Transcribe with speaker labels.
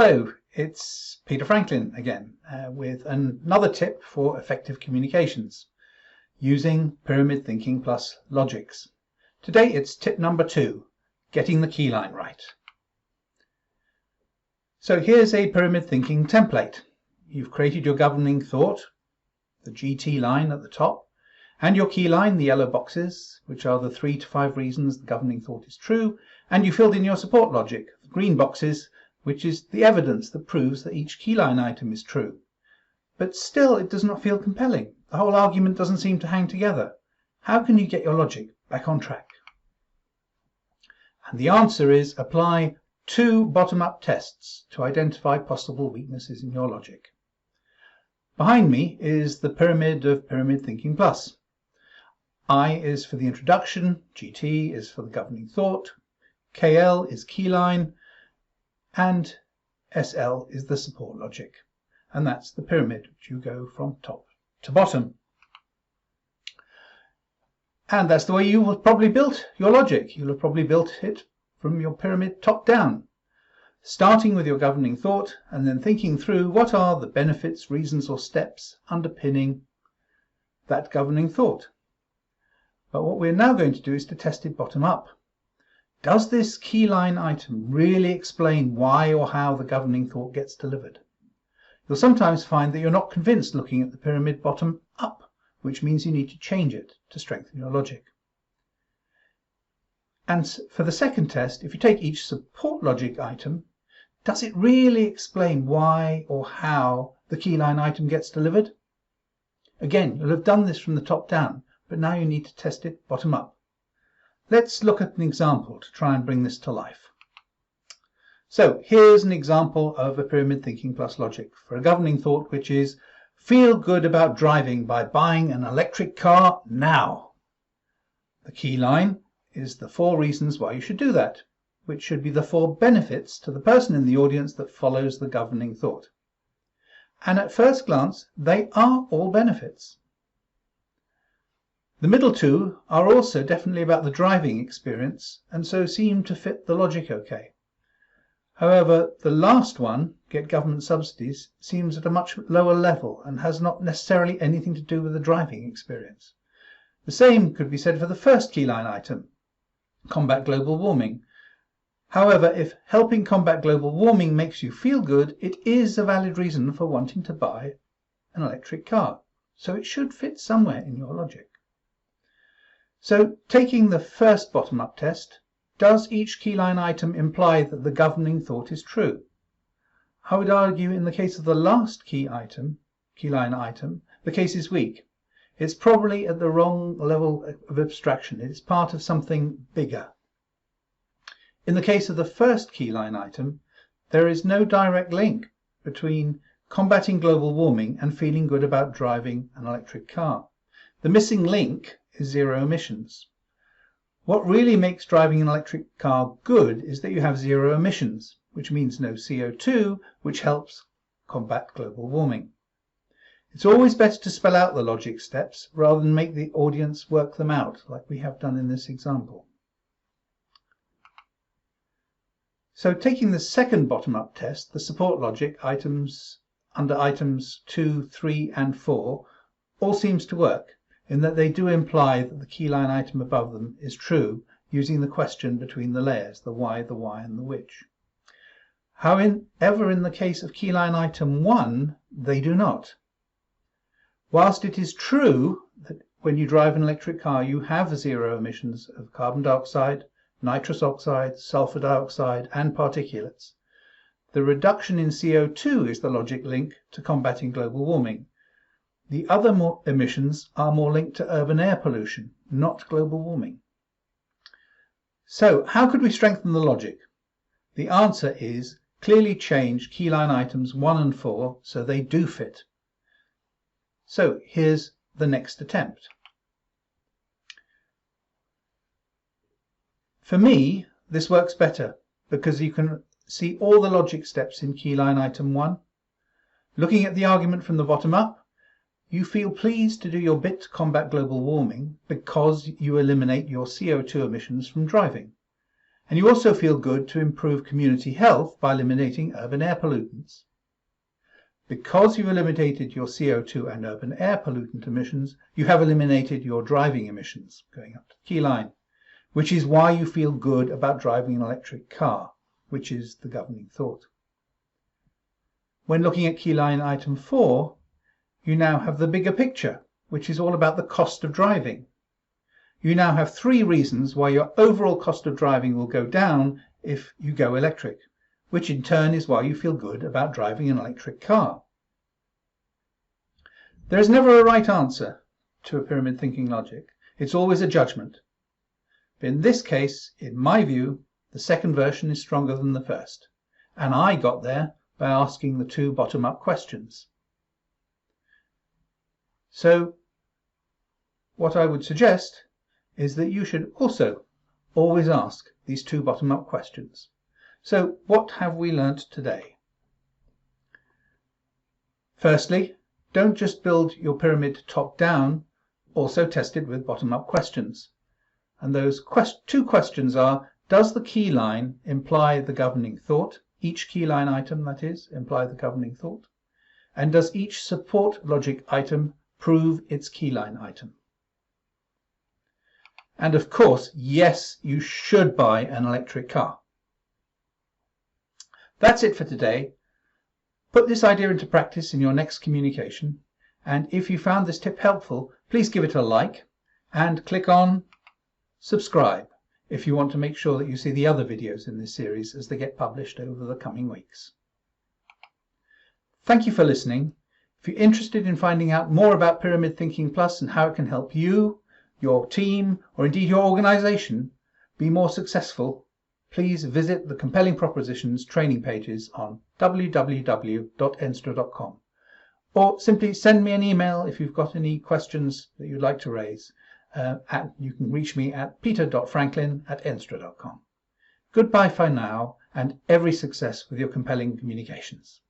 Speaker 1: Hello, it's Peter Franklin again with another tip for effective communications using pyramid thinking plus logics. Today it's tip number 2, getting the keyline right. So here's a pyramid thinking template. You've created your governing thought, the GT line at the top, and your keyline, the yellow boxes, which are the 3 to 5 reasons the governing thought is true, and you filled in your support logic, the green boxes, which is the evidence that proves that each keyline item is true. But still it does not feel compelling. The whole argument doesn't seem to hang together. How can you get your logic back on track? And the answer is apply 2 bottom-up tests to identify possible weaknesses in your logic. Behind me is the pyramid of Pyramid Thinking Plus. I is for the introduction, GT is for the governing thought, KL is keyline, and SL is the support logic. And that's the pyramid, which you go from top to bottom. And that's the way you have probably built your logic. You'll have probably built it from your pyramid top down, starting with your governing thought and then thinking through what are the benefits, reasons or steps underpinning that governing thought. But what we're now going to do is to test it bottom up. Does this keyline item really explain why or how the governing thought gets delivered? You'll sometimes find that you're not convinced looking at the pyramid bottom up, which means you need to change it to strengthen your logic. And for the second test, if you take each support logic item, does it really explain why or how the keyline item gets delivered? Again, you'll have done this from the top down, but now you need to test it bottom up. Let's look at an example to try and bring this to life. So here's an example of a pyramid thinking plus logic for a governing thought, which is feel good about driving by buying an electric car now. The key line is the 4 reasons why you should do that, which should be the 4 benefits to the person in the audience that follows the governing thought. And at first glance, they are all benefits. The middle 2 are also definitely about the driving experience and so seem to fit the logic okay. However, the last one, get government subsidies, seems at a much lower level and has not necessarily anything to do with the driving experience. The same could be said for the first keyline item, combat global warming. However, if helping combat global warming makes you feel good, it is a valid reason for wanting to buy an electric car, so it should fit somewhere in your logic. So, taking the first bottom-up test, does each keyline item imply that the governing thought is true? I would argue in the case of the last keyline item, the case is weak. It's probably at the wrong level of abstraction. It's part of something bigger. In the case of the first keyline item, there is no direct link between combating global warming and feeling good about driving an electric car. The missing link is zero emissions. What really makes driving an electric car good is that you have zero emissions, which means no CO2, which helps combat global warming. It's always better to spell out the logic steps rather than make the audience work them out, like we have done in this example. So taking the second bottom-up test, the support logic items under items 2, 3 and 4 all seems to work, in that they do imply that the keyline item above them is true, using the question between the layers, the why, and the which. However, in the case of keyline item 1, they do not. Whilst it is true that when you drive an electric car you have zero emissions of carbon dioxide, nitrous oxide, sulfur dioxide and particulates, the reduction in CO2 is the logic link to combating global warming. The other emissions are more linked to urban air pollution, not global warming. So, how could we strengthen the logic? The answer is clearly change keyline items 1 and 4 so they do fit. So, here's the next attempt. For me, this works better because you can see all the logic steps in keyline item 1. Looking at the argument from the bottom up, you feel pleased to do your bit to combat global warming because you eliminate your CO2 emissions from driving. And you also feel good to improve community health by eliminating urban air pollutants. Because you've eliminated your CO2 and urban air pollutant emissions, you have eliminated your driving emissions, going up to the key line, which is why you feel good about driving an electric car, which is the governing thought. When looking at key line item 4, you now have the bigger picture, which is all about the cost of driving. You now have 3 reasons why your overall cost of driving will go down if you go electric, which in turn is why you feel good about driving an electric car. There is never a right answer to a pyramid thinking logic. It's always a judgment. But in this case, in my view, the second version is stronger than the first. And I got there by asking the 2 bottom-up questions. So what I would suggest is that you should also always ask these 2 bottom-up questions. So what have we learnt today? Firstly, don't just build your pyramid top-down, also test it with bottom-up questions. And those 2 questions are, does the key line imply the governing thought? Each key line item, that is, imply the governing thought? And does each support logic item prove its key line item? And of course, yes, you should buy an electric car. That's it for today. Put this idea into practice in your next communication. And if you found this tip helpful, please give it a like and click on subscribe if you want to make sure that you see the other videos in this series as they get published over the coming weeks. Thank you for listening. If you're interested in finding out more about Pyramid Thinking Plus and how it can help you, your team, or indeed your organization be more successful, please visit the Compelling Propositions training pages on www.enstra.com, or simply send me an email if you've got any questions that you'd like to raise. You can reach me at peter.franklin@enstra.com. Goodbye for now, and every success with your compelling communications.